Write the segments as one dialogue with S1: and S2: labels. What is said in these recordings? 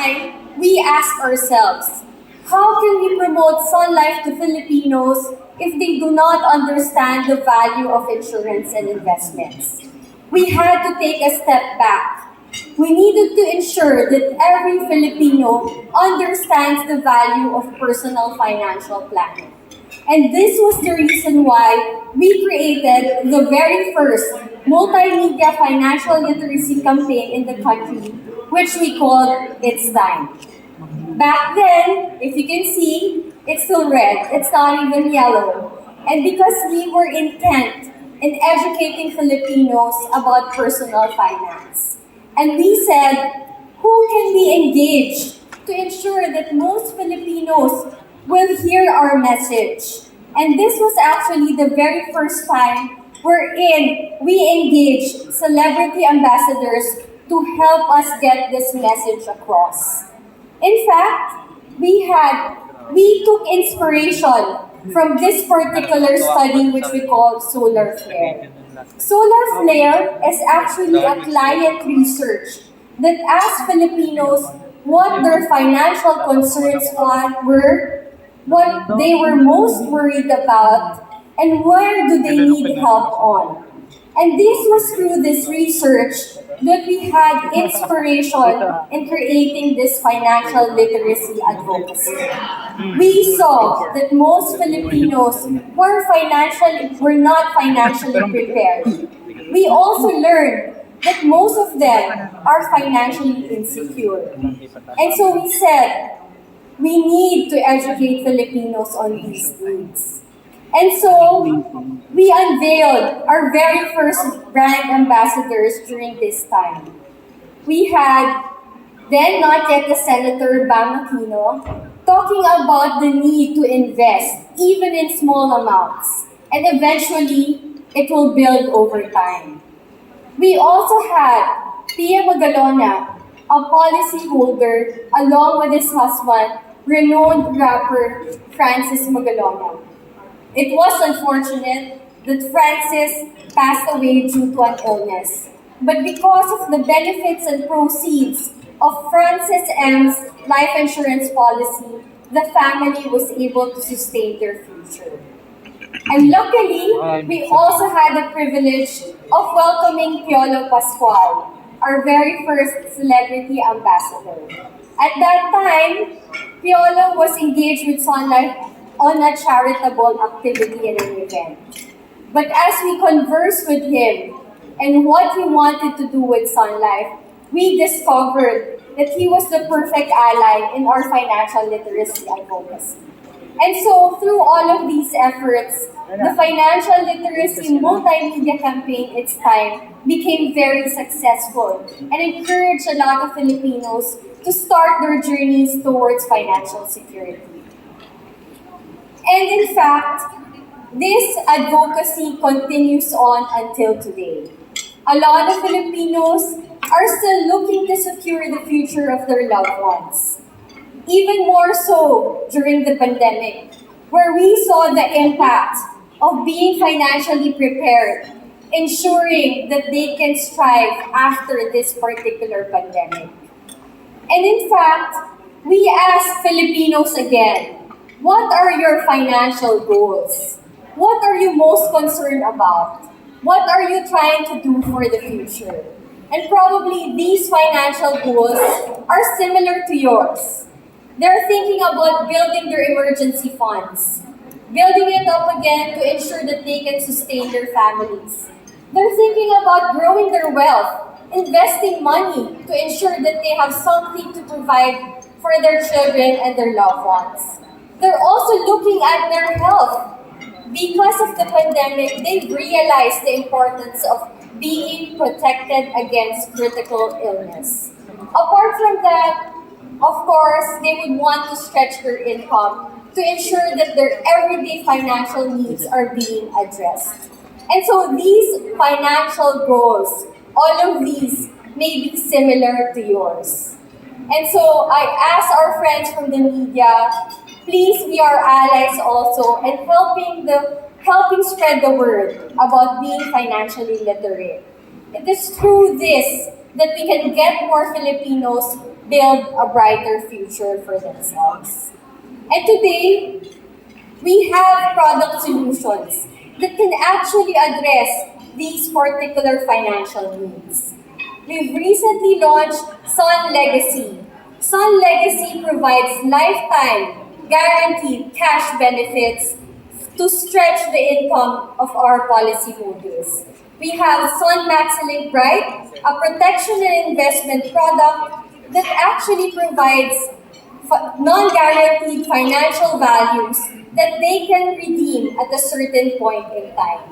S1: time, we ask ourselves, how can we promote Sun Life to Filipinos if they do not understand the value of insurance and investments? We had to take a step back. We needed to ensure that every Filipino understands the value of personal financial planning. And this was the reason why we created the very first multimedia financial literacy campaign in the country, which we called It's Time. Back then, if you can see, it's still red, it's not even yellow. And because we were intent in educating Filipinos about personal finance. And we said, who can we engage to ensure that most Filipinos will hear our message? And this was actually the very first time wherein we engaged celebrity ambassadors to help us get this message across. In fact, we took inspiration from this particular study which we call solar flare. Solar flare is actually a client research that asked Filipinos what their financial concerns were, what they were most worried about, and where do they need help on. And this was through this research that we had inspiration in creating this financial literacy advocacy. We saw that most Filipinos were not financially prepared. We also learned that most of them are financially insecure. And so we said, we need to educate Filipinos on these needs. And so, we unveiled our very first brand ambassadors during this time. We had, then not yet the Senator Bam Aquino, talking about the need to invest, even in small amounts, and eventually, it will build over time. We also had Pia Magalona, a policyholder, along with his husband, renowned rapper Francis Magalona. It was unfortunate that Francis passed away due to an illness. But because of the benefits and proceeds of Francis M's life insurance policy, the family was able to sustain their future. And luckily, we also had the privilege of welcoming Piolo Pascual, our very first celebrity ambassador. At that time, Piolo was engaged with Sun Life on a charitable activity and an event. But as we conversed with him and what he wanted to do with Sun Life, we discovered that he was the perfect ally in our financial literacy advocacy. And so, through all of these efforts, the financial literacy multimedia campaign, It's Time, became very successful and encouraged a lot of Filipinos to start their journeys towards financial security. And in fact, this advocacy continues on until today. A lot of Filipinos are still looking to secure the future of their loved ones. Even more so during the pandemic, where we saw the impact of being financially prepared, ensuring that they can strive after this particular pandemic. And in fact, we ask Filipinos again, what are your financial goals? What are you most concerned about? What are you trying to do for the future? And probably these financial goals are similar to yours. They're thinking about building their emergency funds, building it up again to ensure that they can sustain their families. They're thinking about growing their wealth, investing money to ensure that they have something to provide for their children and their loved ones. They're also looking at their health. Because of the pandemic, they've realized the importance of being protected against critical illness. Apart from that, of course, they would want to stretch their income to ensure that their everyday financial needs are being addressed. And so these financial goals, all of these may be similar to yours. And so I ask our friends from the media, please be our allies also and helping spread the word about being financially literate. It is through this that we can get more Filipinos build a brighter future for themselves. And today, we have product solutions that can actually address these particular financial needs. We've recently launched Sun Legacy. Sun Legacy provides lifetime guaranteed cash benefits to stretch the income of our policyholders. We have Sun Maxilink Bright, a protection and investment product that actually provides non-guaranteed financial values that they can redeem at a certain point in time.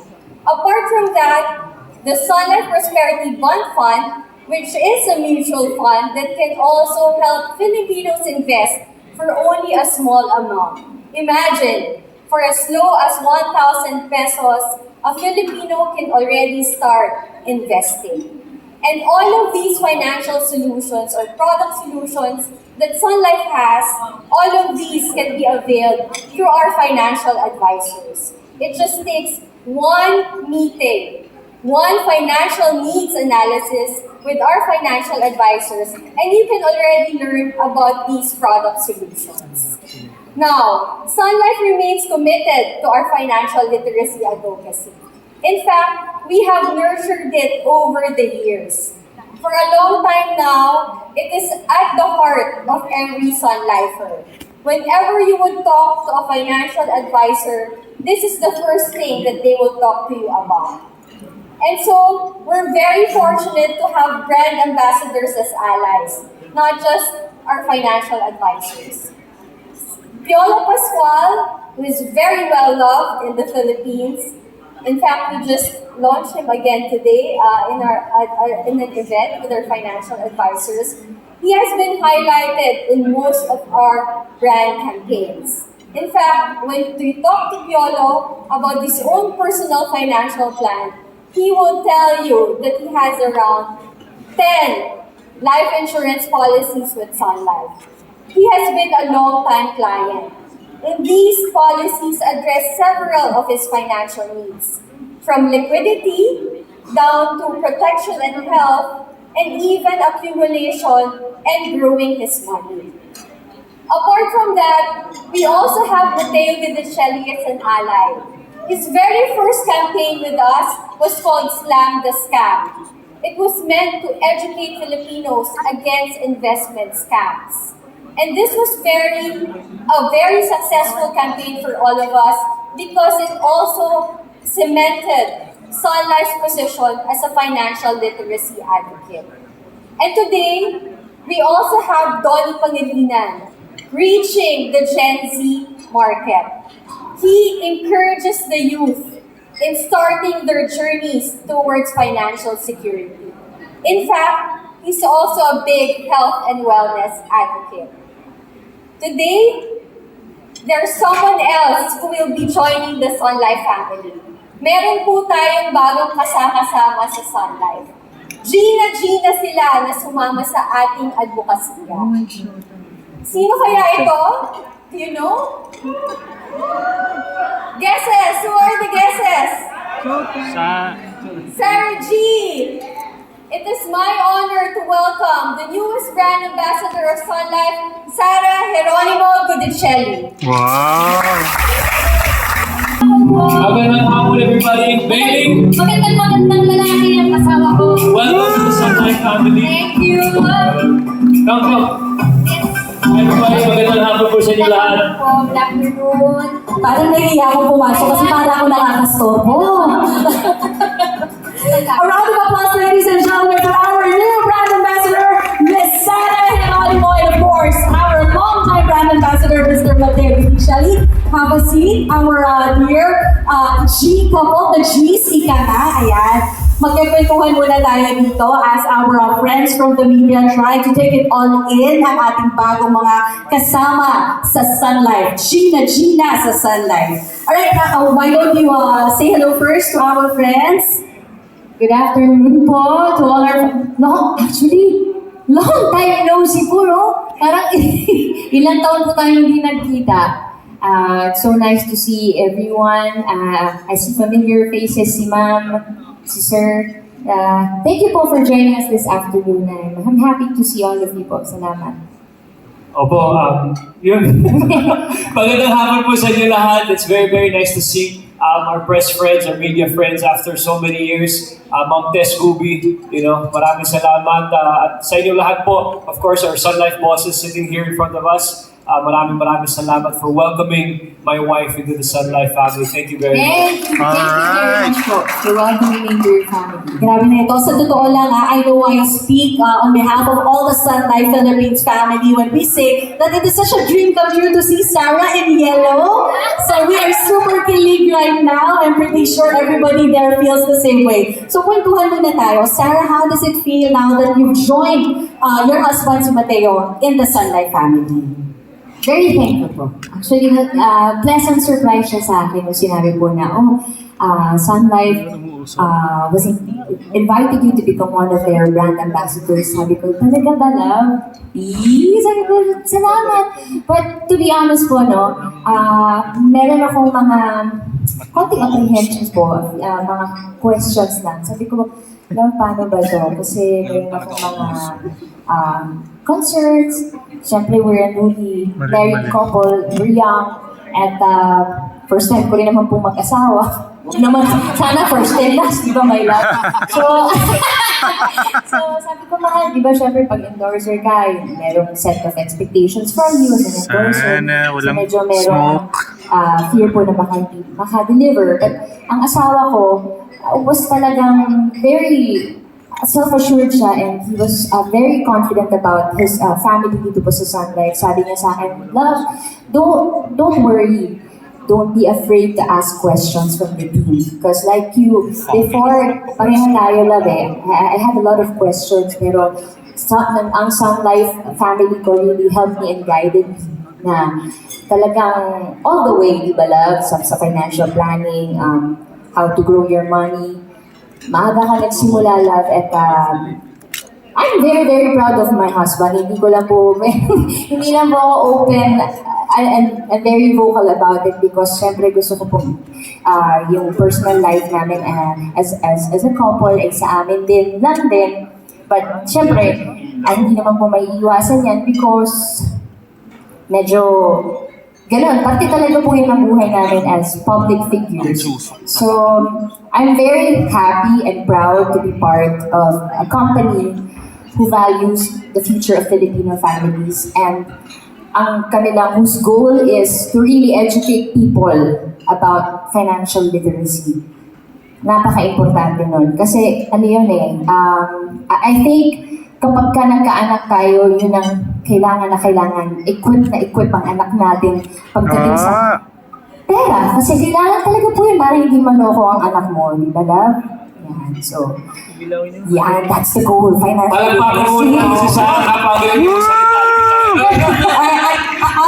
S1: Apart from that, the Sun Life Prosperity Bond Fund, which is a mutual fund that can also help Filipinos invest for only a small amount. Imagine, for as low as 1,000 pesos, a Filipino can already start investing. And all of these financial solutions or product solutions that Sun Life has, all of these can be availed through our financial advisors. It just takes one meeting, one financial needs analysis with our financial advisors, and you can already learn about these product solutions. Now, Sun Life remains committed to our financial literacy advocacy. In fact, we have nurtured it over the years. For a long time now, it is at the heart of every Sun Lifer. Whenever you would talk to a financial advisor, this is the first thing that they will talk to you about. And so, we're very fortunate to have brand ambassadors as allies, not just our financial advisors. Piolo Pascual, who is very well loved in the Philippines. In fact, we just launched him again today in an event with our financial advisors. He has been highlighted in most of our brand campaigns. In fact, when we talk to Piolo about his own personal financial plan, he will tell you that he has around 10 life insurance policies with Sun Life. He has been a long-time client. And these policies address several of his financial needs, from liquidity down to protection and health, and even accumulation and growing his money. Apart from that, we also have Matteo Guidicelli as an ally. His very first campaign with us was called Slam the Scam. It was meant to educate Filipinos against investment scams. And this was a very successful campaign for all of us because it also cemented Sun Life's position as a financial literacy advocate. And today, we also have Donnie Pangilinan reaching the Gen Z market. He encourages the youth in starting their journeys towards financial security. In fact, he's also a big health and wellness advocate. Today, there's someone else who will be joining the Sun Life family. Meron po tayong bagong kasama-sama sa Sun Life. Gina sila na sumama sa ating advokasya. Sino kaya ito? Do you know? Guesses! Who are the guesses? Sarah G! It is my honor to welcome the newest brand ambassador of Sun Life, Sarah Geronimo Guidicelli.
S2: Wow!
S3: Magandang hapon everybody. Bailing!
S1: Magandang lalaki ang asawa ko.
S3: Welcome to the Sun Life family.
S1: Thank you.
S3: Come. Everybody, magandang hapon po sa inyo lahat.
S1: Good afternoon.
S4: Parang nahihiya akong pumasok kasi parang ako nakakastorbo. A round of applause, ladies and gentlemen, for our new brand ambassador, Miss Sarah Geronimo, and of course, our longtime brand ambassador, Mr. Matteo Guidicelli. Have a seat, our dear G couple, the G's, ika na, ayan. Magkakwentuhan muna tayo dito as our friends from the media try to take it all in ang ating bagong mga kasama sa Sun Life. Gina sa Sun Life. Alright, why don't you say hello first to our friends?
S5: Good afternoon po to all our... No, actually, long time no see po, no? Parang ilang taon po tayo hindi nagkita. It's so nice to see everyone. I see familiar faces, si Ma'am, si Sir. Thank you po for joining us this afternoon. I'm happy to see all of you po. Salamat.
S3: Opo, yun. Magandang hapon po sa inyo lahat. It's very, very nice to see our press friends, our media friends after so many years. Ma'am Tess Gubi, maraming salamat. At sa inyo lahat po, of course, our Sun Life bosses sitting here in front of us. Maraming salamat for welcoming my wife into the Sun Life family. Thank you very much.
S5: Thank you very much po for welcoming me to your family.
S4: Grabe na ito. Sa totoo lang, I know I speak on behalf of all the Sun Life Philippines family when we say that it is such a dream come true to see Sarah in yellow. So we are super kilig right now. I'm pretty sure everybody there feels the same way. So kwentuhan muna tayo. Sarah, how does it feel now that you've joined your husband, si Matteo, in the Sun Life family?
S5: Very thankful po. Actually, pleasant surprise siya sa akin nung sinabi po na, Sun Life was invited you to become one of their brand ambassadors. Sabi ko, talaga ba, love? Sabi ko, salamat. But to be honest po, meron akong mga konting apprehensions po, mga questions lang. Sabi ko, love, paano ba ito? Kasi meron akong mga concerns. Siyempre, we're a newly married couple, we're young, at first time ko rin naman pong mag-asawa. Huwag naman, sana first and last, di ba, my love? So sabi ko, mahal, di ba, siyempre, pag endorser ka, merong set of expectations from you as an endorser. So medyo merong fear po na maka-deliver. But ang asawa ko was talagang very self-assured siya, and he was very confident about his family dito po sa Sun Life. Sabi niya sa akin, love, don't worry. Don't be afraid to ask questions from the team. Because like you, before, pareha tayo, love I had a lot of questions, pero ang Sun Life family ko really helped me and guided me na talagang all the way, di ba, love, sa financial planning, how to grow your money. Maaga ka nagsimula, love, at I'm very, very proud of my husband. Hindi lang po ako open and very vocal about it because syempre gusto ko pong yung personal life namin as a couple ay sa amin din lang din. But syempre, hindi naman po maiiwasan yan because medyo ganun, parte talaga po yun ang buhay namin as public figures. So, I'm very happy and proud to be part of a company who values the future of Filipino families, and ang kanilang whose goal is to really educate people about financial literacy. Napaka-importante nun. Kasi, ano yun I think, kapag ka nagkaanak tayo, yun ang kailangan equip ang anak natin pagdating sa pera. Kasi kailangan talaga po yun para hindi manoko ang anak mo, di ba, love? Yan, so, that's the goal. Financial
S3: Palagpakan mo na si Sarah kapag yung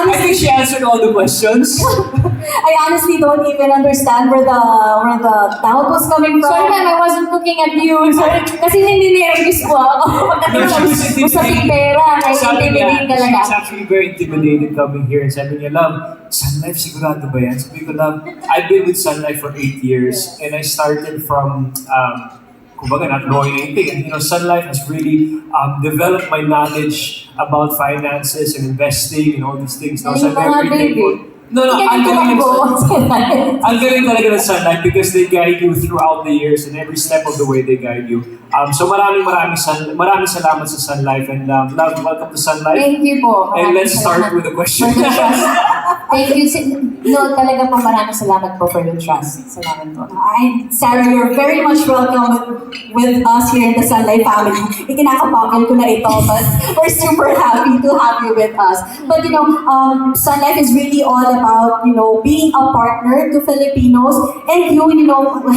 S3: I think she answered all the questions.
S4: I honestly don't even understand where the doubt was coming from.
S5: Sorry ma'am, I wasn't looking at you. Sorry, kasi nininervous po ako. Pagdating sa usaping pera, nai-intimidate talaga.
S3: She's actually very intimidated coming here and sabi niya, love, Sun Life sigurado ba yan? Sabi ko, love, I've been with Sun Life for 8 years and I started from kumbaga not knowing anything. And Sun Life has really developed my knowledge about finances and investing and all these things. So I'm very thankful. No, ang galing talaga ng Sun Life because they guide you throughout the years and every step of the way they guide you. So maraming salamat sa Sun Life and love, welcome to Sun Life.
S5: Thank you po.
S3: And let's start with the question.
S5: Thank you. No, talaga po maraming salamat po for your trust. Salamat po.
S4: Sarah, you're very much welcome with us here in the Sun Life family. Ikinakapakal ko na ito, but we're super happy to have you with us. But Sun Life is really all about, being a partner to Filipinos and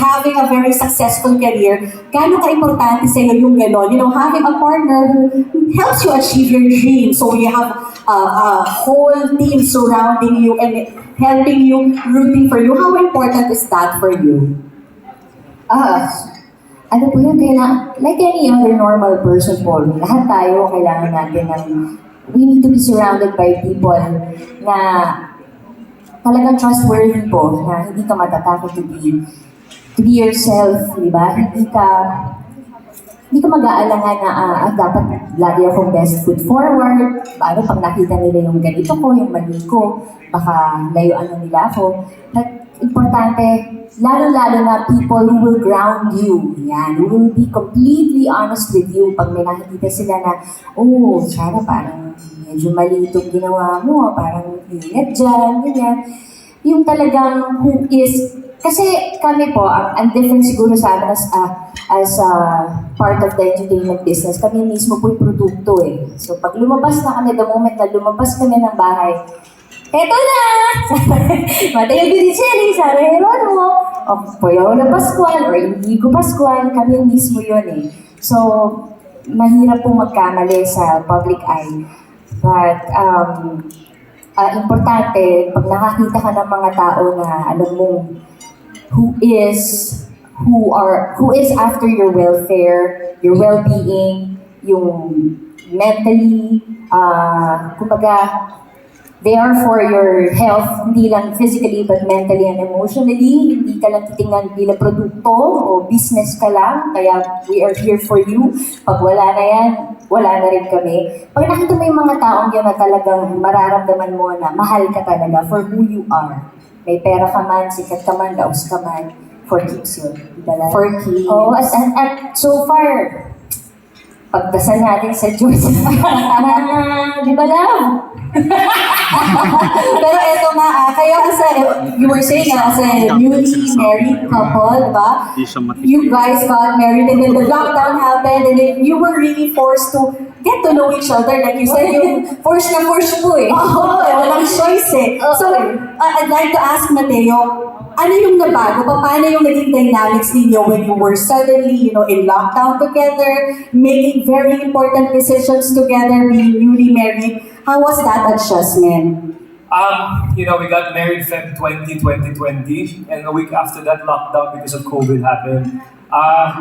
S4: having a very successful career. Gaano ka-importante sa'yo yung gano'n? Having a partner who helps you achieve your dreams. So you have a whole team surrounding you and helping you, rooting for you. How important is that for you?
S5: Ano po yun, like any other normal person po, lahat tayo kailangan natin we need to be surrounded by people na talagang trustworthy po, na hindi ka matatakot to be yourself, di ba? Hindi ka hindi ko mag-aalangan na dapat lagi akong best foot forward. Paano pag nakita nila yung ganito ko, yung mali ko, baka layuan na nila ako. But importante, lalo-lalo na people who will ground you. Yan, who will be completely honest with you pag may nakikita sila na, oh, Sarah, parang medyo mali itong ginawa mo, parang ingat dyan, ganyan. Yung talagang who is, kasi kami po, ang difference siguro sa amin as part of the entertainment business, kami mismo po yung produkto eh. So pag lumabas na kami, the moment na lumabas kami ng bahay, eto na! Matteo Guidicelli, Sarah Geronimo, o Payola Pascual, or Indigo Pascual, kami mismo yun eh. So, mahirap pong magkamali sa public eye. But, importante, pag nakakita ka ng mga tao na alam mo who is after your welfare, your well-being, yung mentally, kumbaga, they are for your health, hindi lang physically but mentally and emotionally. Hindi ka lang titingnan bilang produkto o business ka lang. Kaya we are here for you. Pag wala na yan, wala na rin kami. Pag nakita mo yung mga taong yan na talagang mararamdaman mo na mahal ka talaga for who you are. May pera ka man, sikat ka man, daos ka man, for keeps yun. For keeps. Oh, at so far, pagdasal natin sa Diyos. Di ba daw?
S4: Pero eto nga, kayo you were saying as a newly married couple, diba? You guys got married and then the lockdown happened and then you were really forced to get to know each other. Like you said, yung force na force po eh. Oo, walang choice eh. So, I'd like to ask Matteo, ano yung nabago? Paano yung naging dynamics ninyo when you were suddenly, in lockdown together, making very important decisions together, being newly married? How was that adjustment?
S3: We got married Feb 2020, and a week after that, lockdown because of COVID happened.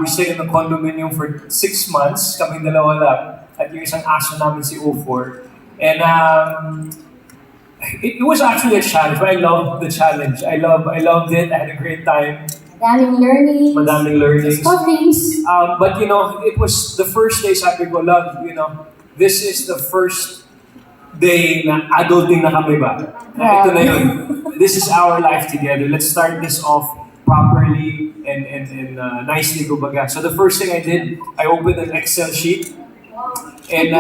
S3: We stayed in the condominium for 6 months, kaming dalawa lang, at yung isang aso namin si O4. And it was actually a challenge, but I loved the challenge. I loved it. I had a great time.
S5: Madaming learnings. Discoveries.
S3: But it was the first day, sabi ko, love, this is the first day na adulting na kami ba? Na ito na yun. This is our life together. Let's start this off properly and nicely, kumbaga. So the first thing I did, I opened an Excel sheet. And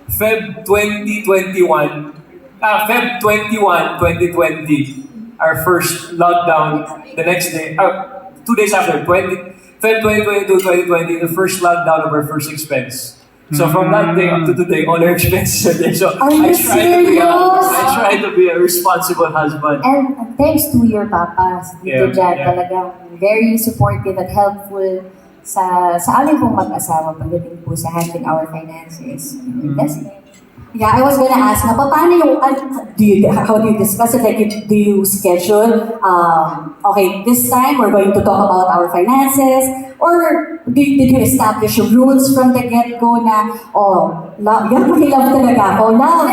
S3: Feb 21, 2020, our first lockdown, the next day, 2 days after, Feb 2022, 2020, the first lockdown of our first expense. So from that day up to today, all our expenses are there. So I try to be a responsible husband.
S5: And thanks to your papa, Tito Jan, talagang very supportive at helpful sa amin pong mag-asawa pagdating po sa handling our finances. That's it.
S4: Yeah, I was gonna ask na, paano yung, how do you discuss it? Like, do you schedule, okay, this time we're going to talk about our finances? Or did you establish rules from the get-go na, love, love talaga ako, love.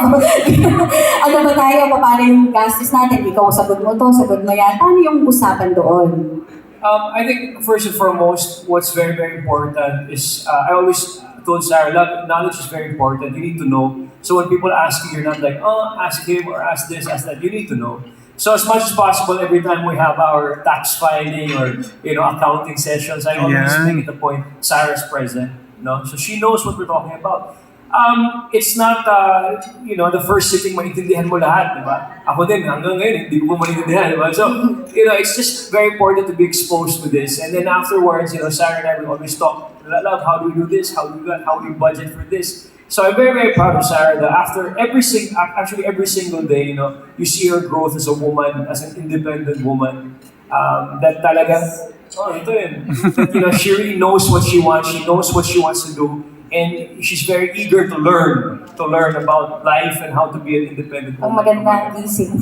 S4: Ano ba tayo, paano yung gastos natin? Ikaw, sagot mo to, sagot mo yan. Paano yung usapan doon?
S3: I think first and foremost, what's very, very important is, I always told Sarah, knowledge is very important. You need to know. So when people ask you, you're not like, ask him or ask this, ask that. You need to know. So as much as possible, every time we have our tax filing or accounting sessions, I always make it a point, Sarah's present. So she knows what we're talking about. It's not, the first sitting maintindihan mo lahat, di ba? Ako din, hanggang ngayon, hindi ko po maintindihan, di ba? So, it's just very important to be exposed to this. And then afterwards, Sarah and I will always talk, love, how do we do this? How do we budget for this? So I'm very, very proud of Sarah that after every single day, you see her growth as a woman, as an independent woman. That talaga, ito yun. She really knows what she wants. She knows what she wants to do. And she's very eager to learn about life and how to be an independent woman.
S5: Magandang gising.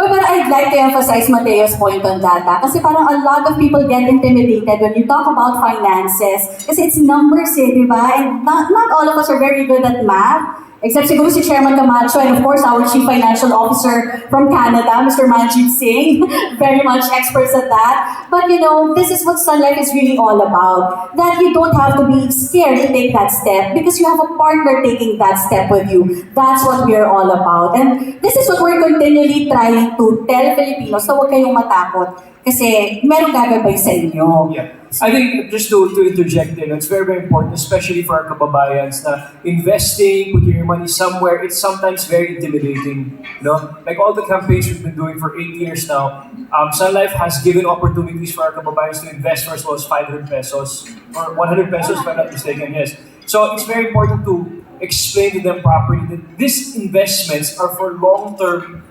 S4: But I'd like to emphasize Matteo's point on that. Kasi parang a lot of people get intimidated when you talk about finances. Kasi it's numbers di ba? And not all of us are very good at math. Except siguro si Chairman Camacho and of course our Chief Financial Officer from Canada, Mr. Manjeet Singh, very much experts at that. But you know, this is what Sun Life is really all about. That you don't have to be scared to take that step because you have a partner taking that step with you. That's what we are all about. And this is what we're continually trying to tell Filipinos na huwag kayong matakot kasi meron gagabay sa inyo.
S3: Yeah. I think just to interject in, it's very, very important, especially for our kababayans, na investing, putting your money somewhere, it's sometimes very intimidating. No? Like all the campaigns we've been doing for 8 years now, Sun Life has given opportunities for our kababayans to invest for as low as 500 pesos or 100 pesos, if I'm not mistaken, yes. So it's very important to explain to them properly that these investments are for long-term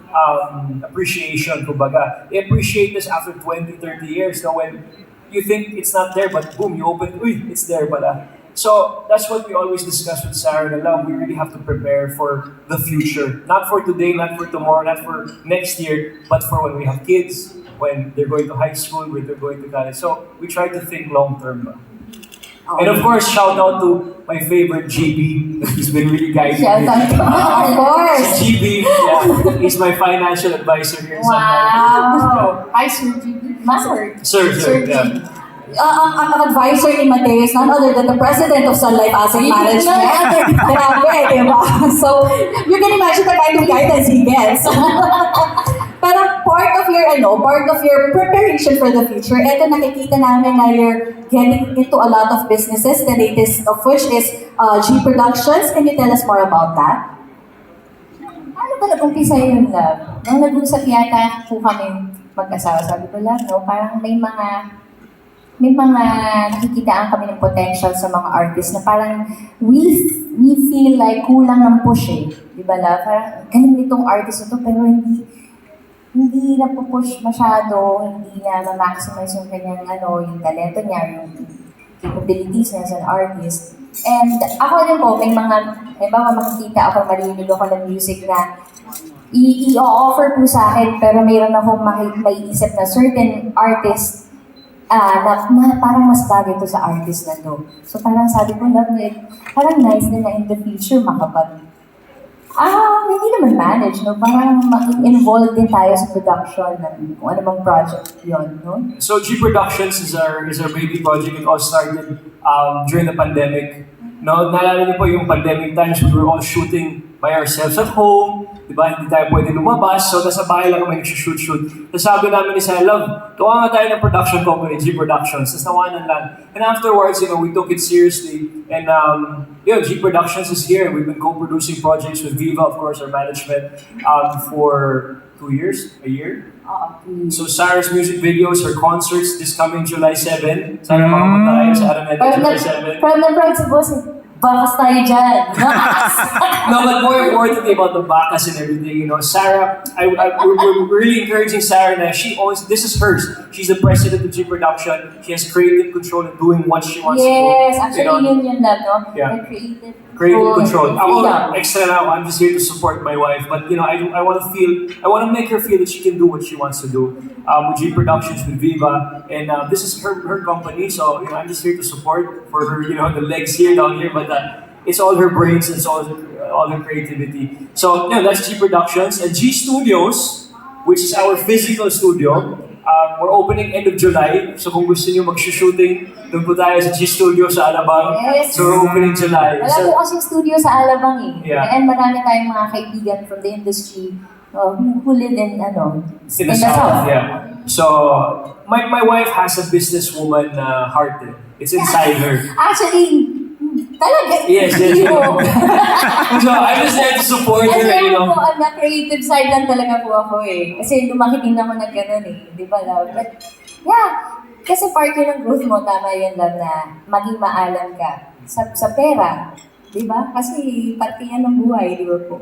S3: appreciation, kumbaga. They appreciate this after 20, 30 years. Now when you think it's not there, but boom, you open, it's there pala. So that's what we always discuss with Sarah and Alam. We really have to prepare for the future. Not for today, not for tomorrow, not for next year, but for when we have kids, when they're going to high school, when they're going to college. So we try to think long-term. And of course, shout out to my favorite GB. He's been really guiding me.
S5: Shout out to of course.
S3: GB, yeah, he's my financial advisor here in Sun Life.
S5: Wow. Hi, Sir GB. Master.
S3: Sir, yeah.
S4: Ang advisor ni Matteo is none other than the president of Sun Life Asset Management. Grabe, di ba? So, you can imagine the kind of guidance he gets. Pero part of your preparation for the future, eto nakikita namin na you're getting into a lot of businesses, the latest of which is G Productions. Can you tell us more about that?
S5: Ano ba nag-umpisa yung love? Nung nag-usap yata po kami mag-asawa, sabi ko love, no? Parang may mga nakikitaan kami ng potential sa mga artists na parang we feel like kulang ng push eh. Di ba love? Parang ganun itong artist ito pero hindi na push masyado, hindi na ma-maximize yung kanyang yung talento niya, yung capabilities niya as an artist. And ako din po, may makikita ako, marinig ako ng music na i-offer po sa akin, pero mayroon akong maiisip na certain artist na parang mas bagay to sa artist na to. So parang sabi ko, love it, parang nice din na in the future hindi naman manage, no? Parang involved din tayo sa production ng kung ano bang project yun, no?
S3: So G Productions is our baby project. It all started during the pandemic. No, naalala niyo po yung pandemic times we were all shooting by ourselves at home, di ba? Hindi tayo pwede lumabas, so nasa bahay lang kami nag-shoot. Tapos sabi namin ni Sarah, love, tuwa nga tayo ng production company, G Productions. Tapos nawanan lang. And afterwards, we took it seriously. And G Productions is here. We've been co-producing projects with Viva, of course, our management, for 2 years, a year. So Sarah's music videos, her concerts this coming July 7. Sana makapunta kayo sa Araneta July 7.
S5: From the principles, bakas tayo dyan.
S3: No, but more importantly about the bakas and everything, Sarah, we're really encouraging Sarah na she owns, this is hers. She's the president of G Production. She has creative control in doing what she wants to do.
S5: Yes, actually yun love, no?
S3: Yeah.
S5: The
S3: creative control.
S5: Freedom.
S3: Extra now, I'm just here to support my wife, but I want to make her feel that she can do what she wants to do. With G Productions, with Viva, and this is her company, so I'm just here to support for her, the legs here, down here, but it's all her brains, it's all her creativity. So that's G Productions and G Studios, which is our physical studio. We're opening end of July, so kung gusto niyo mag-shooting, doon po tayo sa G Studio sa Alabang.
S5: Yes.
S3: So we're opening July.
S5: Wala po kasing studio sa Alabang eh.
S3: Yeah.
S5: And marami tayong mga kaibigan from the industry who live in
S3: In the South, yeah. So my wife has a businesswoman heart. It's inside her.
S5: Actually, talaga.
S3: Yes. So I'm just there to support her,
S5: Kasi po, on the creative side lang talaga po ako eh. Kasi lumaki din ako na gano'n eh. Di ba, love? But, yeah. Kasi part yun ng growth mo, tama yun, love, na maging maalam ka sa pera. Di ba? Kasi parte yan ng buhay, di ba po?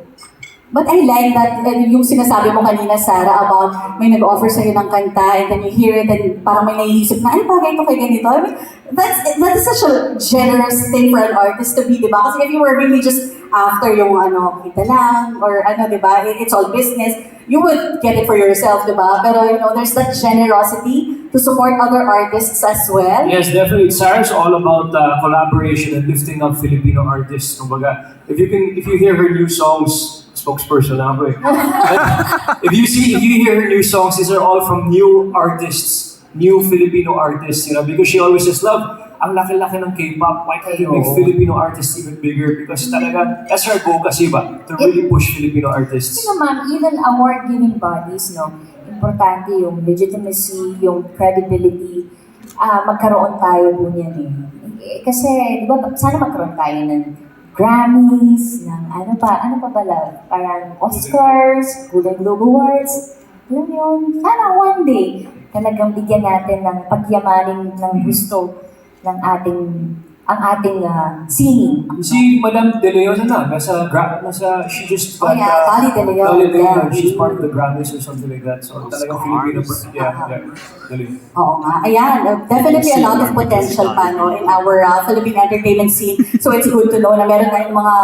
S4: But I like that, yung sinasabi mo kanina, Sarah, about may nag-offer sa'yo ng kanta and then you hear it and parang may naiisip na, ano bagay ito kay ganito? I mean, that is such a generous thing for an artist to be, di ba? Kasi if you were really just after yung kita lang, or di ba, it's all business, you would get it for yourself, di ba? Pero, there's that generosity to support other artists as well.
S3: Yes, definitely. Sarah's all about collaboration and lifting up Filipino artists. Kumbaga, if you hear her new songs, spokesperson na ako eh. But if you hear her new songs, these are all from new artists, new Filipino artists, because she always just loved, ang laki-laki ng K-pop, why can't you make Filipino artists even bigger? Because talaga, that's her goal kasi ba, to really push Filipino artists.
S5: Ma'am, even award-giving bodies, importante yung legitimacy, yung credibility, magkaroon tayo po niyan eh. Kasi, di ba, sana magkaroon tayo ng Grammys, ng ano pa pala, parang Oscars, Golden Globe Awards, yun. Sana one day, talagang bigyan natin ng pagyamanin ng gusto ng ang ating singing.
S3: Si Madam De Leon she just got
S4: Dolly De Leon.
S3: Dolly De Leon,
S4: Yeah.
S3: she's part of the Grammys or something like that. So talagang Filipino, De Leon.
S4: Oo nga. Ayan, definitely a lot of potential pa in our Philippine entertainment scene. So it's good to know na meron tayong mga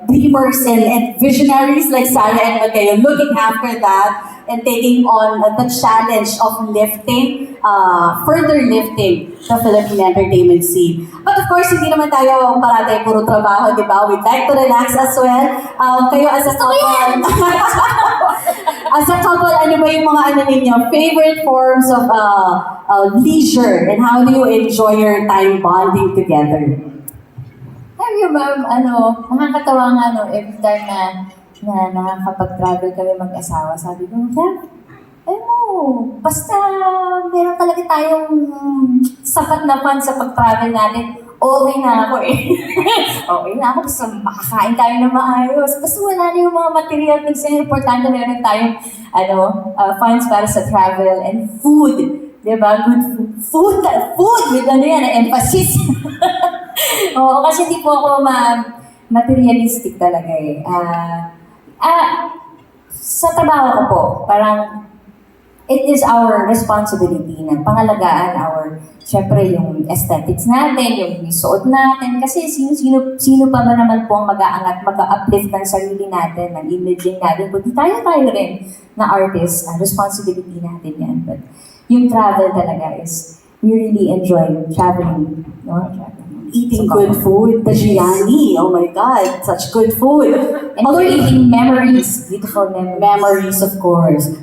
S4: dreamers and visionaries like Sarah and Matteo looking after that and taking on the challenge of further lifting the Philippine entertainment scene. But of course, hindi naman tayo parati puro trabaho, di ba? We'd like to relax as well. Kayo as a couple, ano ba yung mga ninyo, favorite forms of leisure and how do you enjoy your time bonding together?
S5: Alam niyo, ma'am, nakakatawa nga, every time na nakakapag-travel kami mag-asawa, sabi ko, basta meron talaga tayong sapat na fun sa pag-travel natin, okay na ako eh. Okay na ako, basta makakain tayo na maayos. Basta wala na yung mga material things na importante, meron tayong funds para sa travel and food. Diba? Good food with emphasis. Oo, kasi hindi po ako materialistic talaga eh. Sa trabaho ko po, parang it is our responsibility na pangalagaan syempre yung aesthetics natin, yung suot natin, kasi sino pa ba naman po ang mag-aangat, mag-uplift ng sarili natin, ng imaging natin, kundi tayo rin na artist, responsibility natin yan. But yung travel talaga is, we really enjoy traveling,
S4: Eating good food, the Gianni, oh my God, such good food.
S5: And creating memories, beautiful memories.
S4: Memories, of course.